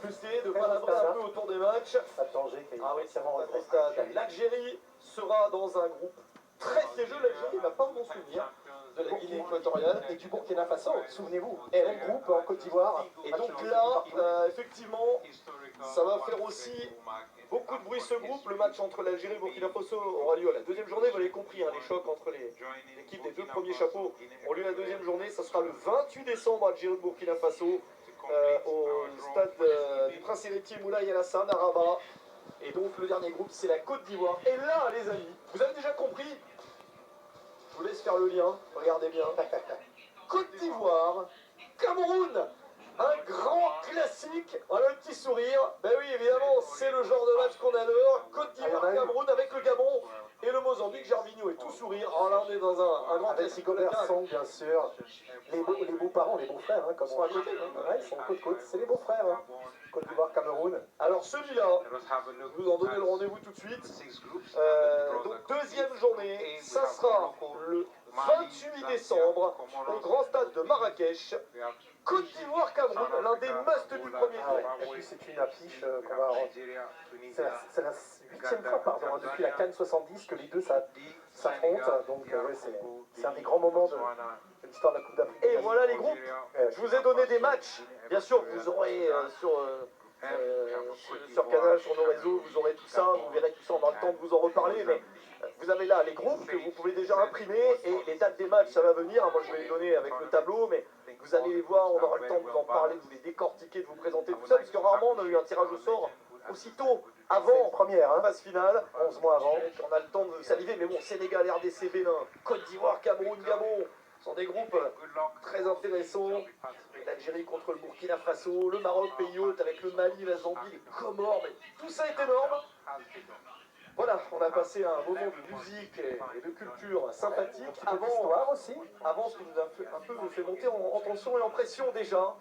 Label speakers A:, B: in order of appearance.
A: Essayer de palabrer un peu autour des matchs. Ah oui, c'est vraiment un stade. L'Algérie sera dans un groupe très piégeux. L'Algérie n'a pas de bon souvenir de la Guinée équatoriale et du Burkina Faso, souvenez-vous. Et même groupe en Côte d'Ivoire. Et donc là, effectivement, ça va faire aussi beaucoup de bruit ce groupe. Le match entre l'Algérie et le Burkina Faso aura lieu à la deuxième journée. Vous l'avez compris, hein, les chocs entre les équipes des deux premiers chapeaux ont lieu à la deuxième journée. Ça sera le 28 décembre à Algérie-Burkina Faso. Au stade du Prince Héritier Moulay Alassane à Rabat. Et donc le dernier groupe c'est la Côte d'Ivoire. Et là les amis, vous avez déjà compris? Je vous laisse faire le lien, regardez bien. Côte d'Ivoire, Cameroun, un grand classique. Voilà le petit sourire. Ben oui évidemment c'est le genre de match qu'on adore. Côte d'Ivoire, Cameroun avec le Gabon et le Mozambique. Gervinho est tout sourire. Alors là on est dans un grand classique.
B: Sont bien sûr les beaux-parents, les beaux-frères, hein, comme
A: ils sont à côté.
B: Ouais, ils sont côte-côte, c'est les beaux-frères. Hein. Côte d'Ivoire, Cameroun.
A: Alors celui-là, je vous en donnez le rendez-vous tout de suite. Donc deuxième journée, ça sera le 28 décembre au grand stade de Marrakech. Côte d'Ivoire, Cameroun, l'un des musts du premier tour.
B: Et puis c'est une affiche qu'on va rendre. C'est la 8e fois hein, depuis la Cannes 70 que les deux s'affrontent. Donc ouais, c'est un des grands moments de l'histoire de la Coupe d'Afrique.
A: Et voilà les groupes. Je vous ai donné des matchs. Bien sûr, vous aurez sur Canal, sur nos réseaux, vous aurez tout ça, vous verrez tout ça, on aura le temps de vous en reparler, mais vous avez là les groupes que vous pouvez déjà imprimer, et les dates des matchs, ça va venir, moi je vais les donner avec le tableau, mais vous allez les voir, on aura le temps de vous en parler, de vous les décortiquer, de vous présenter tout ça, parce que rarement on a eu un tirage au sort aussitôt avant
B: première
A: phase finale,
B: 11 mois avant.
A: On a le temps de saliver, mais bon, Sénégal, RDC, Bénin, Côte d'Ivoire, Cameroun, Gabon, sont des groupes très intéressants. L'Algérie contre le Burkina Faso, le Maroc, pays hôte avec le Mali, la Zambie, les Comores, mais tout ça est énorme. Voilà, on a passé un moment de musique et de culture sympathique avant
B: aussi.
A: Avant ce qui nous a un peu fait monter en tension et en pression déjà.